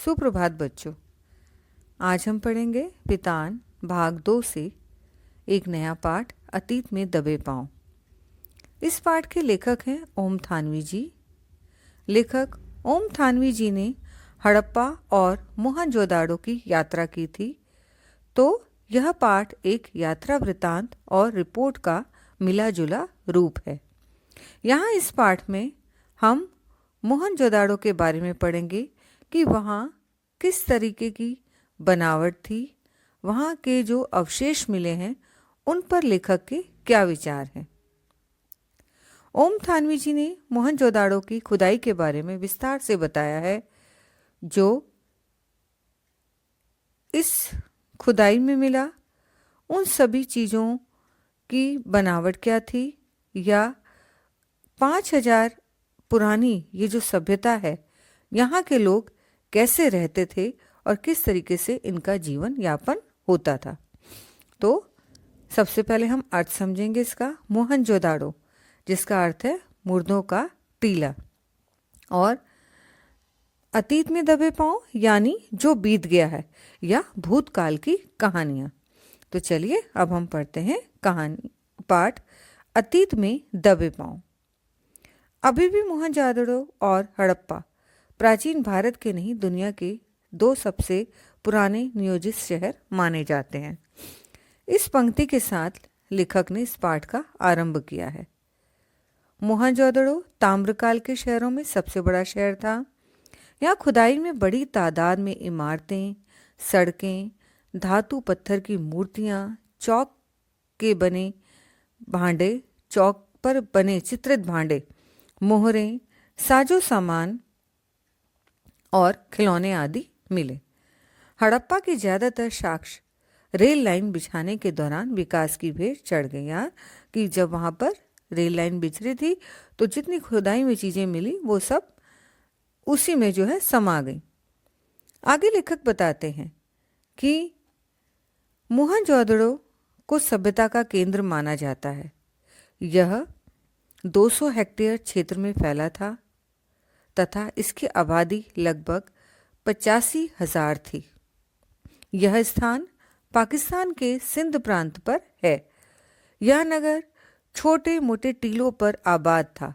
सुप्रभात बच्चों। आज हम पढ़ेंगे पितान भाग 2 से एक नया पाठ अतीत में दबे पांव। इस पाठ के लेखक हैं ओम थानवी जी। लेखक ओम थानवी जी ने हड़प्पा और मोहनजोदाड़ो की यात्रा की थी, तो यह पाठ एक यात्रा वृतांत और रिपोर्ट का मिला जुला रूप है। यहाँ इस पाठ में हम मोहनजोदाड़ो के बारे में पढ़ेंगे कि वहाँ किस तरीके की बनावट थी, वहाँ के जो अवशेष मिले हैं उन पर लेखक के क्या विचार हैं। ओम थानवी जी ने मोहनजोदाड़ो की खुदाई के बारे में विस्तार से बताया है। जो इस खुदाई में मिला उन सभी चीज़ों की बनावट क्या थी, या 5000 पुरानी ये जो सभ्यता है यहाँ के लोग कैसे रहते थे और किस तरीके से इनका जीवन यापन होता था। तो सबसे पहले हम अर्थ समझेंगे इसका। मोहनजोदाड़ो जिसका अर्थ है मुर्दों का टीला, और अतीत में दबे पांव यानी जो बीत गया है या भूतकाल की कहानियाँ। तो चलिए अब हम पढ़ते हैं कहानी पाठ अतीत में दबे पांव। अभी भी मोहनजोदाड़ो और हड़प्पा प्राचीन भारत के नहीं दुनिया के 2 सबसे पुराने नियोजित शहर माने जाते हैं। इस पंक्ति के साथ लेखक ने इस पाठ का आरंभ किया है। मोहनजोदाड़ो ताम्रकाल के शहरों में सबसे बड़ा शहर था। यहाँ खुदाई में बड़ी तादाद में इमारतें, सड़कें, धातु पत्थर की मूर्तियाँ, चौक के बने भांडे, चौक पर बने चित्रित भांडे, मोहरें, साजो सामान और खिलौने आदि मिले। हड़प्पा के ज़्यादातर साक्ष्य रेल लाइन बिछाने के दौरान विकास की भेंट चढ़ गई। यहाँ कि जब वहाँ पर रेल लाइन बिछ रही थी तो जितनी खुदाई में चीज़ें मिली वो सब उसी में जो है समा गई। आगे लेखक बताते हैं कि मोहनजोदाड़ो को सभ्यता का केंद्र माना जाता है। यह 200 हेक्टेयर क्षेत्र में फैला था तथा इसकी आबादी लगभग 85,000 थी। यह स्थान पाकिस्तान के सिंध प्रांत पर है। यह नगर छोटे मोटे टीलों पर आबाद था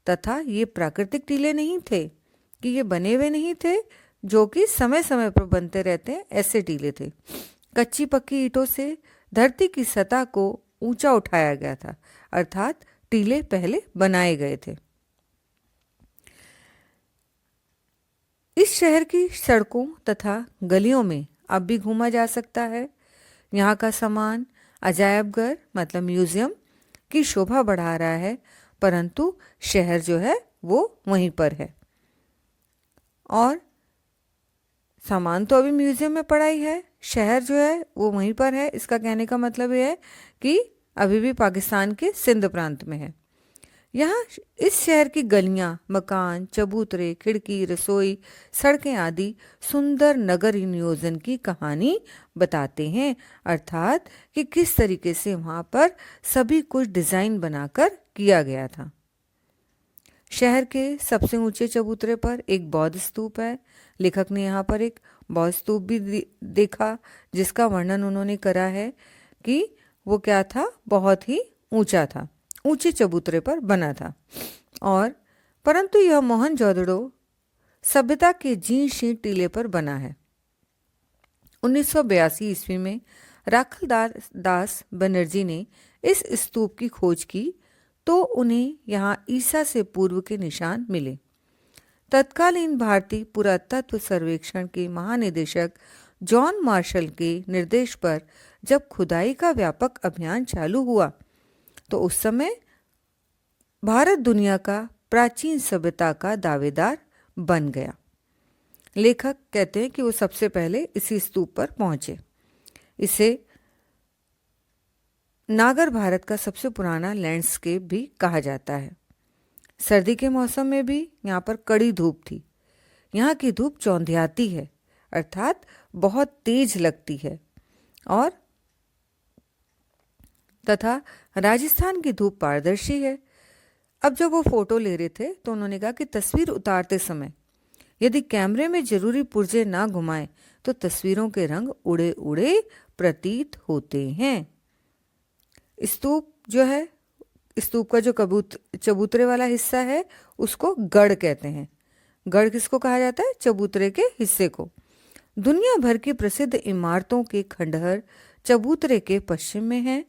तथा ये प्राकृतिक टीले नहीं थे कि ये बने हुए नहीं थे जो कि समय समय पर बनते रहते हैं, ऐसे टीले थे। कच्ची पक्की ईंटों से धरती की सतह को ऊंचा उठाया गया था, अर्थात टीले पहले बनाए गए थे। इस शहर की सड़कों तथा गलियों में अब भी घूमा जा सकता है। यहाँ का सामान अजायबघर मतलब म्यूजियम की शोभा बढ़ा रहा है, परंतु शहर जो है वो वहीं पर है। और सामान तो अभी म्यूजियम में पड़ा ही है, शहर जो है वो वहीं पर है। इसका कहने का मतलब ये है कि अभी भी पाकिस्तान के सिंध प्रांत में है। यहाँ इस शहर की गलियाँ, मकान, चबूतरे, खिड़की, रसोई, सड़कें आदि सुंदर नगर नियोजन की कहानी बताते हैं, अर्थात कि किस तरीके से वहाँ पर सभी कुछ डिज़ाइन बनाकर किया गया था। शहर के सबसे ऊंचे चबूतरे पर एक बौद्ध स्तूप है। लेखक ने यहाँ पर एक बौद्ध स्तूप भी देखा जिसका वर्णन उन्होंने करा है कि वो क्या था, बहुत ही ऊंचा था, ऊंचे चबूतरे पर बना था। और परंतु यह मोहनजोदाड़ो सभ्यता के जीर्ण शीर्ण टीले पर बना है। 1982 ईस्वी में राखल दास बनर्जी ने इस स्तूप की खोज की तो उन्हें यहाँ ईसा से पूर्व के निशान मिले। तत्कालीन भारतीय पुरातत्व सर्वेक्षण के महानिदेशक जॉन मार्शल के निर्देश पर जब खुदाई का व्यापक अभियान चालू हुआ तो उस समय भारत दुनिया का प्राचीन सभ्यता का दावेदार बन गया। लेखक कहते हैं कि वो सबसे पहले इसी स्तूप पर पहुंचे। इसे नागर भारत का सबसे पुराना लैंडस्केप भी कहा जाता है। सर्दी के मौसम में भी यहाँ पर कड़ी धूप थी। यहाँ की धूप चौंधियाती है, अर्थात बहुत तेज लगती है। और तथा राजस्थान की धूप पारदर्शी है। अब जब वो फोटो ले रहे थे तो उन्होंने कहा कि तस्वीर उतारते समय यदि कैमरे में जरूरी पुर्जे ना घुमाएं तो तस्वीरों के रंग उड़े उड़े प्रतीत होते हैं। स्तूप जो है, स्तूप का जो चबूतरे वाला हिस्सा है उसको गढ़ कहते हैं। गढ़ किसको कहा जाता है? चबूतरे के हिस्से को। दुनिया भर की प्रसिद्ध इमारतों के खंडहर चबूतरे के पश्चिम में हैं।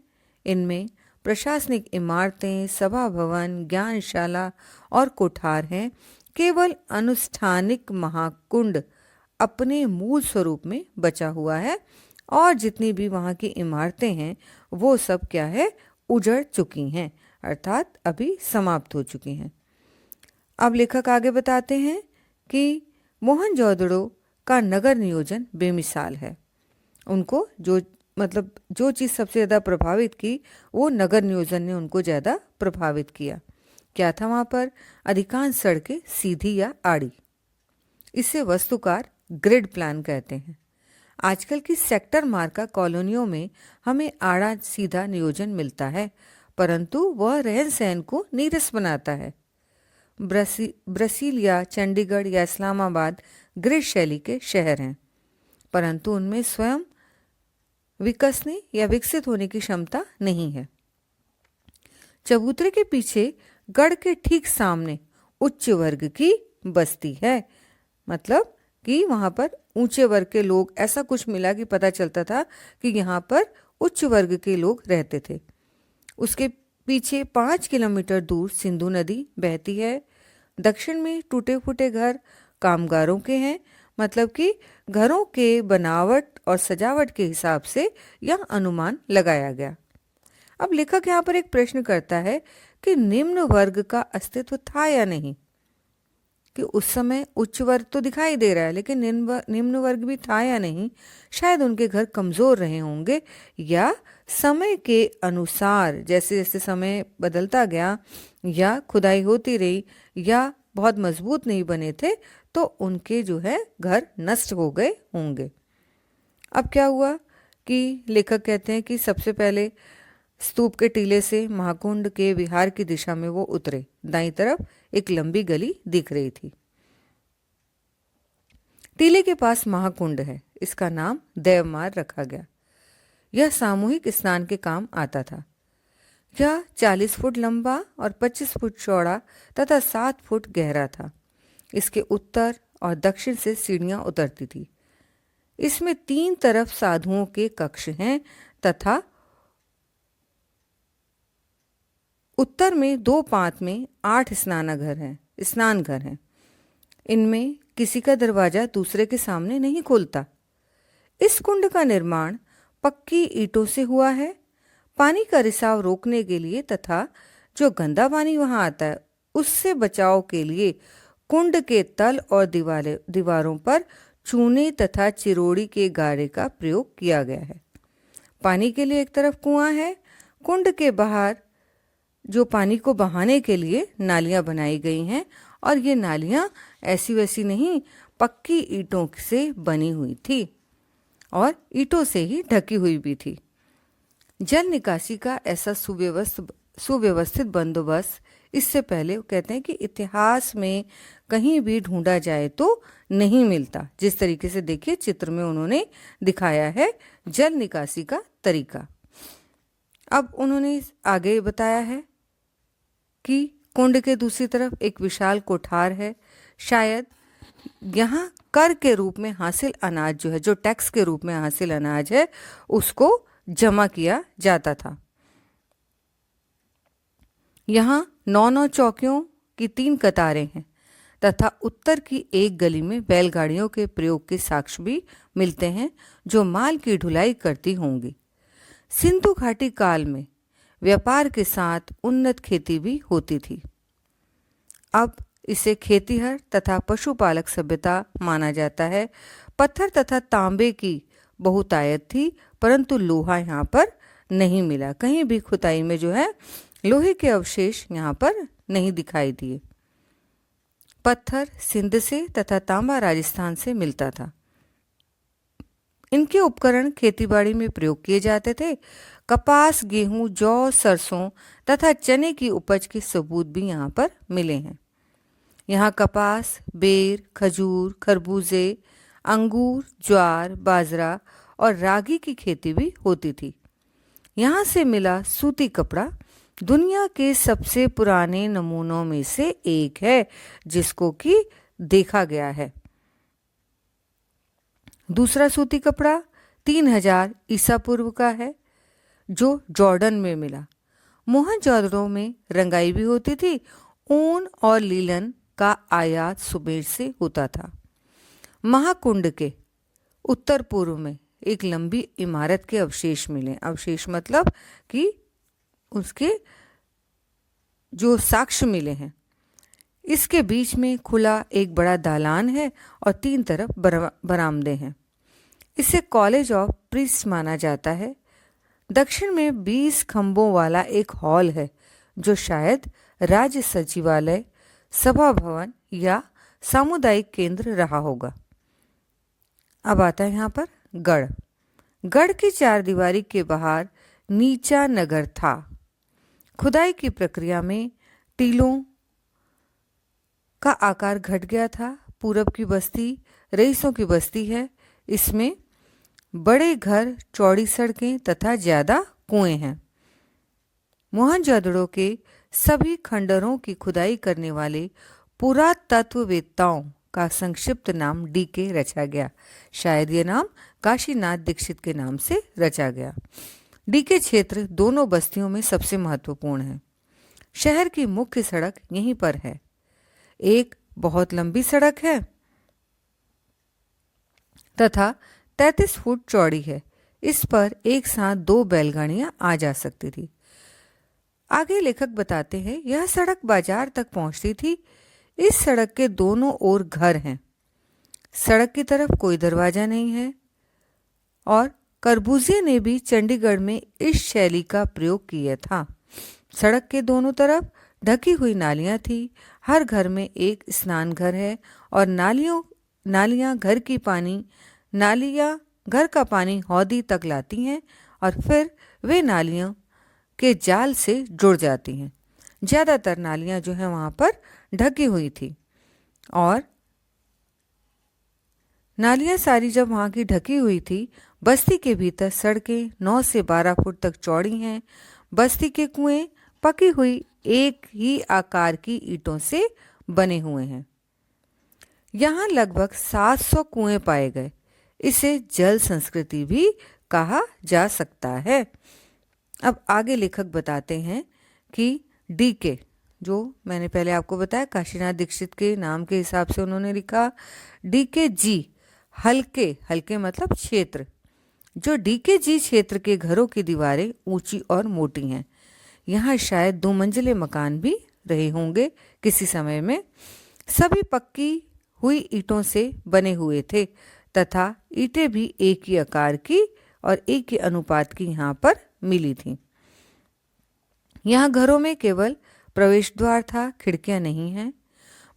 इनमें प्रशासनिक इमारतें, सभा भवन, ज्ञानशाला और कोठार हैं। केवल अनुष्ठानिक महाकुंड अपने मूल स्वरूप में बचा हुआ है और जितनी भी वहाँ की इमारतें हैं वो सब क्या है? उजड़ चुकी हैं, अर्थात अभी समाप्त हो चुकी हैं। अब लेखक आगे बताते हैं कि मोहनजोदड़ो का नगर नियोजन बेमिसाल है। उनको जो चीज़ सबसे ज़्यादा प्रभावित की वो नगर नियोजन ने उनको ज़्यादा प्रभावित किया। क्या था वहाँ पर? अधिकांश सड़कें सीधी या आड़ी। इसे वास्तुकार ग्रिड प्लान कहते हैं। आजकल की सेक्टर मार्का कॉलोनियों में हमें आड़ा सीधा नियोजन मिलता है, परंतु वह रहन सहन को नीरस बनाता है। ब्रसील या चंडीगढ़ या इस्लामाबाद ग्रिड शैली के शहर हैं, परंतु उनमें स्वयं विकसने या विकसित होने की क्षमता नहीं है। चबूतरे के पीछे गढ़ के ठीक सामने उच्च वर्ग की बस्ती है, मतलब कि वहाँ पर ऊंचे वर्ग के लोग, ऐसा कुछ मिला कि पता चलता था कि यहाँ पर उच्च वर्ग के लोग रहते थे। उसके पीछे 5 किलोमीटर दूर सिंधु नदी बहती है। दक्षिण में टूटे फूटे घर कामगारों के हैं, मतलब कि घरों के बनावट और सजावट के हिसाब से यह अनुमान लगाया गया। अब लेखक यहाँ पर एक प्रश्न करता है कि निम्न वर्ग का अस्तित्व था या नहीं, कि उस समय उच्च वर्ग तो दिखाई दे रहा है लेकिन निम्न वर्ग भी था या नहीं। शायद उनके घर कमज़ोर रहे होंगे या समय के अनुसार जैसे जैसे समय बदलता गया या खुदाई होती रही या बहुत मजबूत नहीं बने थे तो उनके जो है घर नष्ट हो गए होंगे। अब क्या हुआ कि लेखक कहते हैं कि सबसे पहले स्तूप के टीले से महाकुंड के विहार की दिशा में वो उतरे। दाईं तरफ एक लंबी गली दिख रही थी। टीले के पास महाकुंड है, इसका नाम देवमार रखा गया। यह सामूहिक स्नान के काम आता था। यह 40 फुट लंबा और 25 फुट चौड़ा तथा 7 फुट गहरा था। इसके उत्तर और दक्षिण से सीढ़ियां उतरती थी। इसमें 3 तरफ साधुओं के कक्ष हैं तथा उत्तर में 2 पांत में 8 स्नान घर हैं। इनमें किसी का दरवाजा दूसरे के सामने नहीं खुलता। इस कुंड का निर्माण पक्की ईंटों से हुआ है। पानी का रिसाव रोकने के लिए तथा जो गंदा पानी वहां आता है उससे बचाव के लिए कुंड के तल और दीवारों पर चूने तथा चिरोड़ी के गारे का प्रयोग किया गया है। पानी के लिए एक तरफ कुआं है। कुंड के बाहर जो पानी को बहाने के लिए नालियां बनाई गई हैं और ये नालियां ऐसी वैसी नहीं, पक्की ईंटों से बनी हुई थी और ईंटों से ही ढकी हुई भी थी। जल निकासी का ऐसा सुव्यवस्थित बंदोबस्त इससे पहले कहते हैं कि इतिहास में कहीं भी ढूंढा जाए तो नहीं मिलता। जिस तरीके से देखिए चित्र में उन्होंने दिखाया है जल निकासी का तरीका। अब उन्होंने आगे बताया है कि कुंड के दूसरी तरफ एक विशाल कोठार है। शायद यहाँ कर के रूप में हासिल अनाज जो है, जो टैक्स के रूप में हासिल अनाज है, उसको जमा किया जाता था। यहाँ 9 चौकियों की 3 कतारें हैं तथा उत्तर की एक गली में बैलगाड़ियों के प्रयोग के साक्ष्य भी मिलते हैं जो माल की ढुलाई करती होंगी। सिंधु घाटी काल में व्यापार के साथ उन्नत खेती भी होती थी। अब इसे खेतीहर तथा पशुपालक सभ्यता माना जाता है। पत्थर तथा तांबे की बहुतायत थी, परंतु लोहा यहाँ पर नहीं मिला। कहीं भी खुदाई में जो है लोहे के अवशेष यहाँ पर नहीं दिखाई दिए। पत्थर सिंध से तथा तांबा राजस्थान से मिलता था। इनके उपकरण खेतीबाड़ी में प्रयोग किए जाते थे। कपास, गेहूं, जौ, सरसों तथा चने की उपज के सबूत भी यहाँ पर मिले हैं। यहाँ कपास, बेर, खजूर, खरबूजे, अंगूर, ज्वार, बाजरा और रागी की खेती भी होती थी। यहाँ से मिला सूती कपड़ा दुनिया के सबसे पुराने नमूनों में से एक है जिसको कि देखा गया है। दूसरा सूती कपड़ा 3000 ईसा पूर्व का है जो जॉर्डन में मिला। मोहनजोदड़ो में रंगाई भी होती थी। ऊन और लीलन का आयात सुमेर से होता था। महाकुंड के उत्तर पूर्व में एक लंबी इमारत के अवशेष मिले। अवशेष मतलब कि उसके जो साक्ष्य मिले हैं। इसके बीच में खुला एक बड़ा दालान है और 3 तरफ बरामदे हैं। इसे कॉलेज ऑफ प्रीस्ट माना जाता है। दक्षिण में 20 खंभों वाला एक हॉल है जो शायद राज्य सचिवालय, सभा भवन या सामुदायिक केंद्र रहा होगा। अब आता है यहाँ पर गढ़। गढ़ की 4 दीवारी के बाहर नीचा नगर था। खुदाई की प्रक्रिया में टीलों का आकार घट गया था। पूरब की बस्ती रईसों की बस्ती है। इसमें बड़े घर, चौड़ी सड़कें तथा ज्यादा कुएं हैं। मोहनजोदड़ो के सभी खंडरों की खुदाई करने वाले पुरातत्ववेत्ताओं का संक्षिप्त नाम डीके रचा गया। शायद ये नाम काशीनाथ दीक्षित के नाम से रचा गया। डीके क्षेत्र दोनों बस्तियों में सबसे महत्वपूर्ण है। शहर की मुख्य सड़क यहीं पर है। एक बहुत लंबी सड़क है तथा 33 फुट चौड़ी है। इस पर एक साथ 2 बैलगाड़ियां आ जा सकती थी। आगे लेखक बताते हैं यह सड़क बाजार तक पहुंचती थी। इस सड़क के दोनों ओर घर हैं। सड़क की तरफ कोई दरवाजा नहीं है। और करबूजे ने भी चंडीगढ़ में इस शैली का प्रयोग किया था। सड़क के दोनों तरफ ढकी हुई नालियां थी। हर घर में एक स्नान घर है और नालियां घर का पानी हौदी तक लाती हैं और फिर वे नालियों के जाल से जुड़ जाती हैं। ज़्यादातर नालियां जो है वहाँ पर ढकी हुई थी और नालियां सारी जब वहाँ की ढकी हुई थी, बस्ती के भीतर सड़कें 9 से 12 फुट तक चौड़ी हैं। बस्ती के कुएं पकी हुई एक ही आकार की ईंटों से बने हुए हैं। यहाँ लगभग 700 कुएं पाए गए। इसे जल संस्कृति भी कहा जा सकता है। अब आगे लेखक बताते हैं कि डीके, जो मैंने पहले आपको बताया काशीनाथ दीक्षित के नाम के हिसाब से उन्होंने लिखा, डीके जी हल्के मतलब क्षेत्र। जो डीके जी क्षेत्र के घरों की दीवारें ऊंची और मोटी हैं। यहाँ शायद 2 मंजिले मकान भी रहे होंगे किसी समय में। सभी पक्की हुई ईंटों से बने हुए थे तथा ईंटें भी एक ही आकार की और एक ही अनुपात की यहाँ पर मिली थी। यहाँ घरों में केवल प्रवेश द्वार था, खिड़कियां नहीं हैं।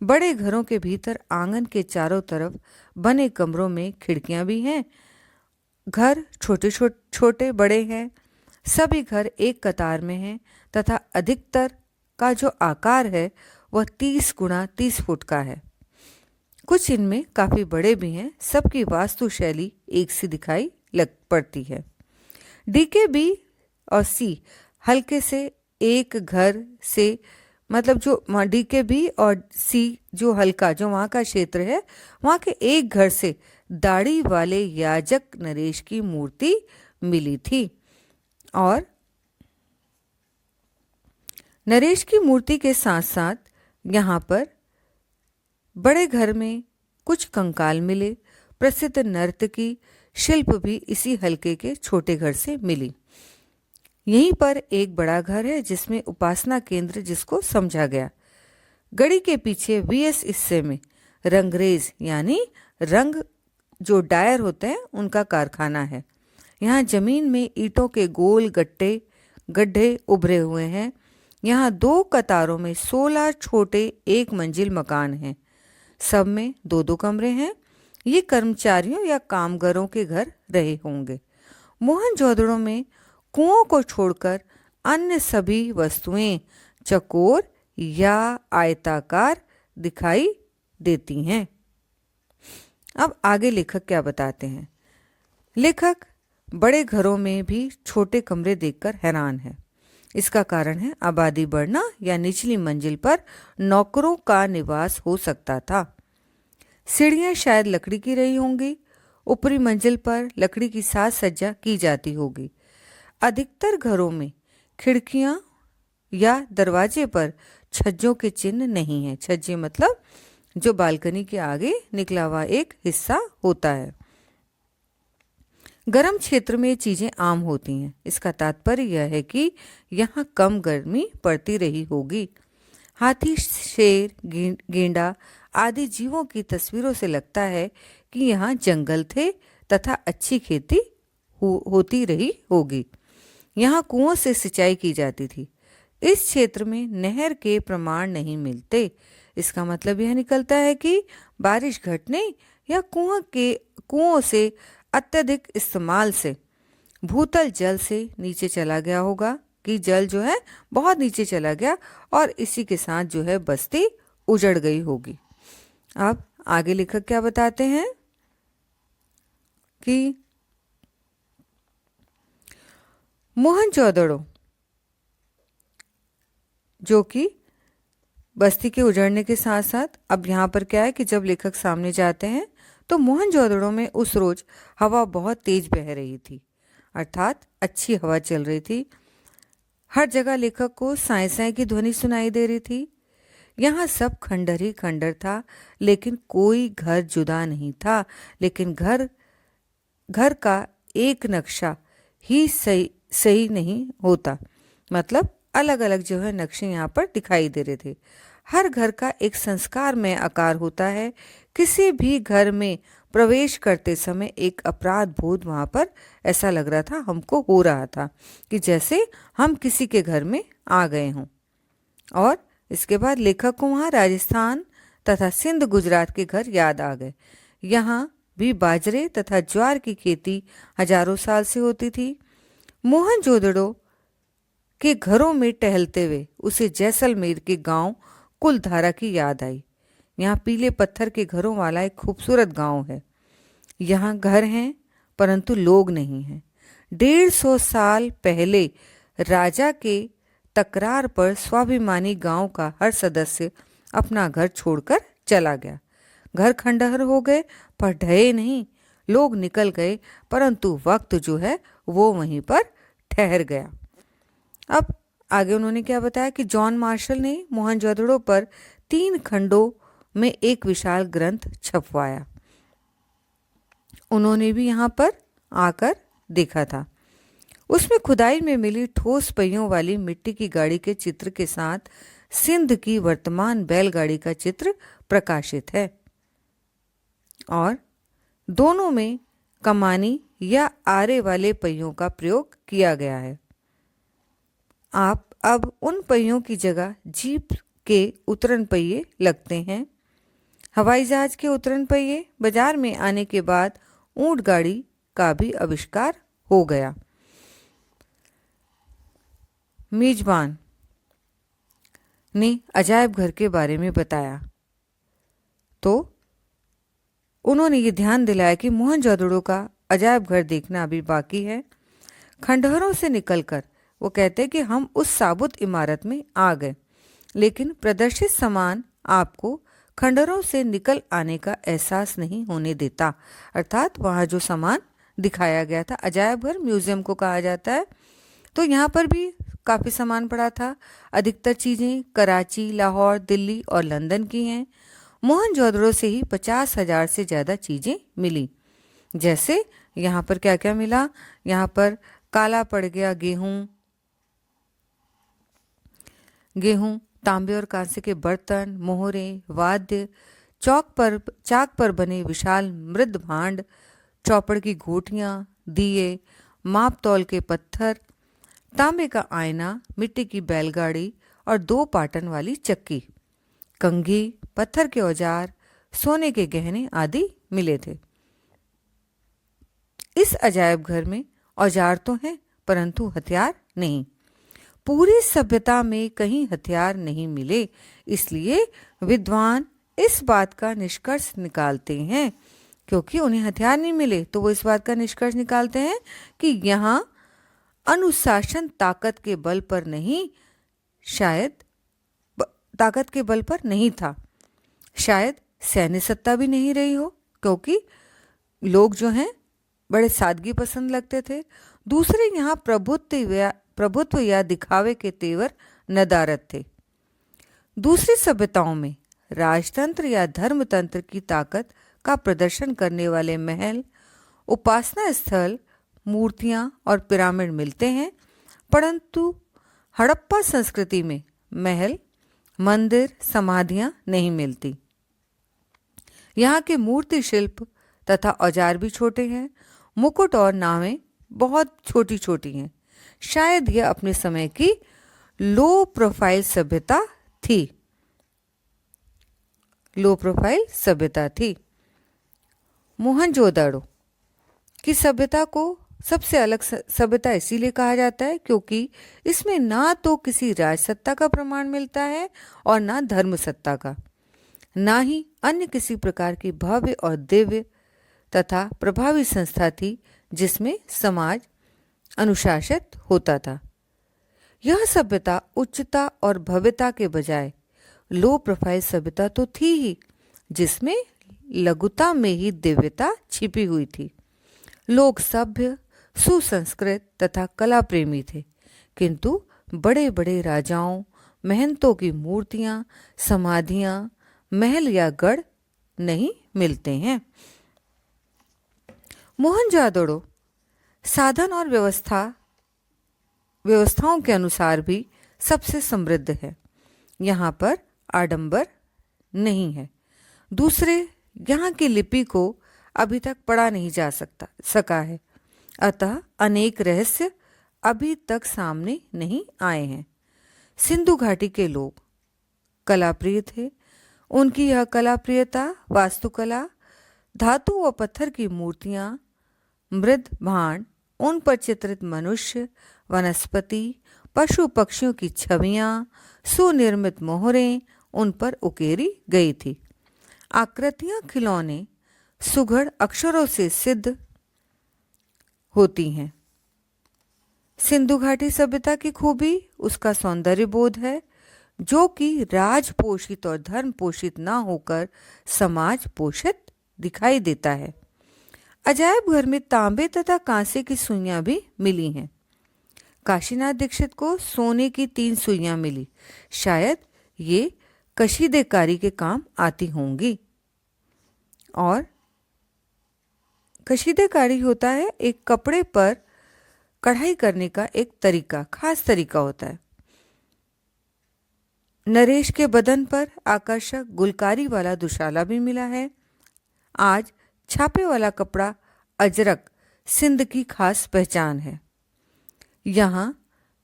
बड़े घरों के भीतर आंगन के चारों तरफ बने कमरों में खिड़कियां भी हैं। घर छोटे बड़े हैं। सभी घर एक कतार में हैं तथा अधिकतर का जो आकार है वह 30 गुणा 30 फुट का है। कुछ इनमें काफ़ी बड़े भी हैं। सबकी वास्तु शैली एक सी दिखाई पड़ती है। डीके बी और सी हल्के से एक घर से, मतलब जो डीके बी और सी जो हल्का जो वहाँ का क्षेत्र है, वहाँ के एक घर से दाढ़ी वाले याजक नरेश की मूर्ति मिली थी। और नरेश की मूर्ति के साथ साथ यहाँ पर बड़े घर में कुछ कंकाल मिले। प्रसिद्ध नर्तकी शिल्प भी इसी हल्के के छोटे घर से मिली। यहीं पर एक बड़ा घर है जिसमें उपासना केंद्र जिसको समझा गया। गढ़ी के पीछे वीएस हिस्से में रंगरेज यानी रंग जो डायर होते हैं उनका कारखाना है। यहाँ जमीन में ईंटों के गोल गड्ढे उभरे हुए हैं। यहाँ 2 कतारों में 16 छोटे 1 मंजिल मकान हैं। सब में 2-2 कमरे हैं। ये कर्मचारियों या कामगारों के घर रहे होंगे। मोहनजोदड़ो में कुओं को छोड़कर अन्य सभी वस्तुएं चौकोर या आयताकार दिखाई देती हैं। अब आगे लेखक क्या बताते हैं। लेखक बड़े घरों में भी छोटे कमरे देखकर हैरान है। इसका कारण है आबादी बढ़ना या निचली मंजिल पर नौकरों का निवास हो सकता था। सीढ़ियां शायद लकड़ी की रही होंगी। ऊपरी मंजिल पर लकड़ी की साज सज्जा की जाती होगी। अधिकतर घरों में खिड़कियां या दरवाजे पर छज्जों के चिन्ह नहीं है। छज्जे मतलब जो बालकनी के आगे निकला हुआ एक हिस्सा होता है। गर्म क्षेत्र में चीजें आम होती हैं। इसका तात्पर्य यह है कि यहाँ कम गर्मी पड़ती रही होगी। हाथी, शेर, गेंडा आदि जीवों की तस्वीरों से लगता है कि यहाँ जंगल थे तथा अच्छी खेती होती रही होगी। यहाँ कुओं से सिंचाई की जाती थी। इस क्षेत्र में नहर के प्रमाण नहीं मिलते। इसका मतलब यह निकलता है कि बारिश घटने या कुओं से अत्यधिक इस्तेमाल से भूतल जल से नीचे चला गया होगा, कि जल जो है बहुत नीचे चला गया और इसी के साथ जो है बस्ती उजड़ गई होगी। अब आगे लेखक क्या बताते हैं कि मोहनजोदड़ो, जो कि बस्ती के उजड़ने के साथ साथ अब यहाँ पर क्या है कि जब लेखक सामने जाते हैं तो मोहनजोदड़ो में उस रोज हवा बहुत तेज बह रही थी, अर्थात अच्छी हवा चल रही थी। हर जगह लेखक को साए साए की ध्वनि सुनाई दे रही थी। यहाँ सब खंडर ही खंडर था, लेकिन कोई घर जुदा नहीं था। लेकिन घर का एक नक्शा ही सही नहीं होता, मतलब अलग अलग जो है नक्शे यहाँ पर दिखाई दे रहे थे। हर घर का एक संस्कार में आकार होता है। किसी भी घर में प्रवेश करते समय एक अपराध बोध वहाँ पर ऐसा लग रहा था, हमको हो रहा था कि जैसे हम किसी के घर में आ गए हों। और इसके बाद लेखक को वहाँ राजस्थान तथा सिंध, गुजरात के घर याद आ गए। यहाँ भी बाजरे तथा ज्वार की खेती हजारों साल से होती थी। मोहनजोदड़ो के घरों में टहलते हुए उसे जैसलमेर के गांव कुलधारा की याद आई। यहाँ पीले पत्थर के घरों वाला एक खूबसूरत गांव है। यहाँ घर हैं परंतु लोग नहीं हैं। 150 साल पहले राजा के तकरार पर स्वाभिमानी गांव का हर सदस्य अपना घर छोड़कर चला गया। घर खंडहर हो गए पर ढहे नहीं। लोग निकल गए परंतु वक्त जो है वो वहीं पर ठहर गया। अब आगे उन्होंने क्या बताया कि जॉन मार्शल ने मोहनजोदड़ो पर 3 खंडों में एक विशाल ग्रंथ छपवाया। उन्होंने भी यहाँ पर आकर देखा था। उसमें खुदाई में मिली ठोस पहियों वाली मिट्टी की गाड़ी के चित्र के साथ सिंध की वर्तमान बैलगाड़ी का चित्र प्रकाशित है और दोनों में कमानी या आरे वाले पहियों का प्रयोग किया गया है। आप अब उन पहियों की जगह जीप के उतरन पहिए लगते हैं। हवाई जहाज के उतरन पहिए बाजार में आने के बाद ऊंट गाड़ी का भी आविष्कार हो गया। मेजबान ने अजायब घर के बारे में बताया तो उन्होंने ये ध्यान दिलाया कि मोहनजोदड़ो का अजायब घर देखना अभी बाकी है। खंडहरों से निकलकर वो कहते हैं कि हम उस साबुत इमारत में आ गए, लेकिन प्रदर्शित सामान आपको खंडहरों से निकल आने का एहसास नहीं होने देता। अर्थात वहाँ जो सामान दिखाया गया था, अजायब घर म्यूजियम को कहा जाता है, तो यहाँ पर भी काफ़ी सामान पड़ा था। अधिकतर चीज़ें कराची, लाहौर, दिल्ली और लंदन की हैं। मोहनजोदड़ो से ही 50,000 से ज़्यादा चीज़ें मिली। जैसे यहाँ पर क्या क्या मिला, यहाँ पर काला पड़ गया गेहूं, तांबे और कांसे के बर्तन, मोहरे, वाद्य, चाक पर बने विशाल मृद भांड, चौपड़ की घोटियाँ, दिए, माप तौल के पत्थर, तांबे का आईना, मिट्टी की बैलगाड़ी और 2 पाटन वाली चक्की, कंघी, पत्थर के औजार, सोने के गहने आदि मिले थे। इस अजायब घर में औजार तो हैं परंतु हथियार नहीं। पूरी सभ्यता में कहीं हथियार नहीं मिले, इसलिए विद्वान इस बात का निष्कर्ष निकालते हैं, क्योंकि उन्हें हथियार नहीं मिले तो वो इस बात का निष्कर्ष निकालते हैं कि यहाँ अनुशासन ताकत के बल पर नहीं, शायद ताकत के बल पर नहीं था, शायद सैन्य सत्ता भी नहीं रही हो, क्योंकि लोग जो हैं बड़े सादगी पसंद लगते थे। दूसरे यहाँ प्रभुत्व या दिखावे के तेवर नदारद थे। दूसरी सभ्यताओं में राजतंत्र या धर्मतंत्र की ताकत का प्रदर्शन करने वाले महल, उपासना स्थल, मूर्तियां और पिरामिड मिलते हैं, परंतु हड़प्पा संस्कृति में महल, मंदिर, समाधियां नहीं मिलती। यहाँ के मूर्ति शिल्प तथा औजार भी छोटे हैं। मुकुट और नावें बहुत छोटी छोटी हैं। शायद यह अपने समय की लो प्रोफाइल सभ्यता थी। मोहनजोदड़ो की सभ्यता को सबसे अलग सभ्यता इसीलिए कहा जाता है क्योंकि इसमें ना तो किसी राजसत्ता का प्रमाण मिलता है और ना धर्म सत्ता का, ना ही अन्य किसी प्रकार की भव्य और दिव्य तथा प्रभावी संस्था थी जिसमें समाज अनुशासित होता था। यह सभ्यता उच्चता और भव्यता के बजाय लो प्रोफाइल सभ्यता तो थी ही, जिसमें लघुता में ही दिव्यता छिपी हुई थी। लोग सभ्य, सुसंस्कृत तथा कला प्रेमी थे, किंतु बड़े बड़े राजाओं, महंतों की मूर्तियां, समाधियां, महल या गढ़ नहीं मिलते हैं। मोहनजोदड़ो साधन और व्यवस्थाओं के अनुसार भी सबसे समृद्ध है। यहाँ पर आडंबर नहीं है। दूसरे, यहाँ की लिपि को अभी तक पढ़ा नहीं जा सका है, अतः अनेक रहस्य अभी तक सामने नहीं आए हैं। सिंधु घाटी के लोग कलाप्रिय थे। उनकी यह कलाप्रियता वास्तुकला, धातु व पत्थर की मूर्तियां, मृद भांड, उन पर चित्रित मनुष्य, वनस्पति, पशु पक्षियों की छवियां, सुनिर्मित मोहरें उन पर उकेरी गई थी। आकृतियां, खिलौने सुघड़ अक्षरों से सिद्ध होती हैं। सिंधु घाटी सभ्यता की खूबी उसका सौंदर्य बोध है, जो कि राज पोषित और धर्म पोषित ना होकर समाज पोषित दिखाई देता है। अजायब घर में तांबे तथा कांसे की सुइयां भी मिली हैं। काशीनाथ दीक्षित को सोने की 3 सुइयां मिली। शायद ये कशीदेकारी के काम आती होंगी। और कशीदेकारी होता है एक कपड़े पर कढ़ाई करने का एक तरीका, खास तरीका होता है। नरेश के बदन पर आकर्षक गुलकारी वाला दुशाला भी मिला है। आज छापे वाला कपड़ा अजरक सिंध की खास पहचान है। यहाँ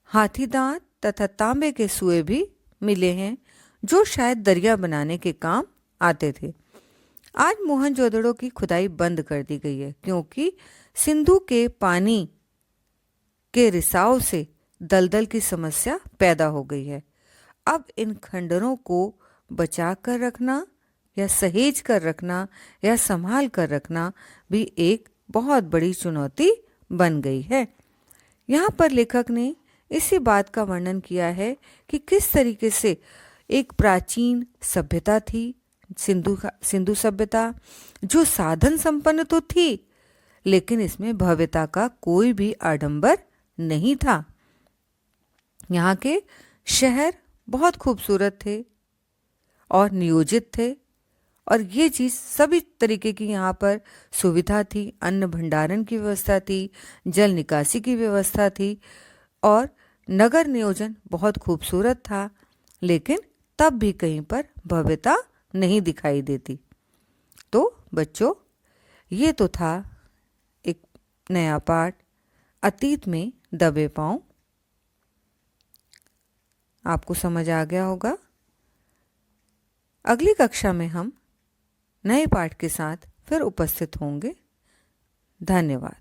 हाथी दांत तथा तांबे के सुए भी मिले हैं, जो शायद दरिया बनाने के काम आते थे। आज मोहनजोदड़ो की खुदाई बंद कर दी गई है, क्योंकि सिंधु के पानी के रिसाव से दलदल की समस्या पैदा हो गई है। अब इन खंडरों को बचा कर रखना या सहेज कर रखना या संभाल कर रखना भी एक बहुत बड़ी चुनौती बन गई है। यहाँ पर लेखक ने इसी बात का वर्णन किया है कि किस तरीके से एक प्राचीन सभ्यता थी सिंधु सभ्यता, जो साधन संपन्न तो थी, लेकिन इसमें भव्यता का कोई भी आडंबर नहीं था। यहाँ के शहर बहुत खूबसूरत थे और नियोजित थे, और ये चीज़ सभी तरीके की यहाँ पर सुविधा थी। अन्न भंडारण की व्यवस्था थी, जल निकासी की व्यवस्था थी, और नगर नियोजन बहुत खूबसूरत था, लेकिन तब भी कहीं पर भव्यता नहीं दिखाई देती। तो बच्चों, ये तो था एक नया पाठ, अतीत में दबे पांव। आपको समझ आ गया होगा। अगली कक्षा में हम नए पाठ के साथ फिर उपस्थित होंगे। धन्यवाद।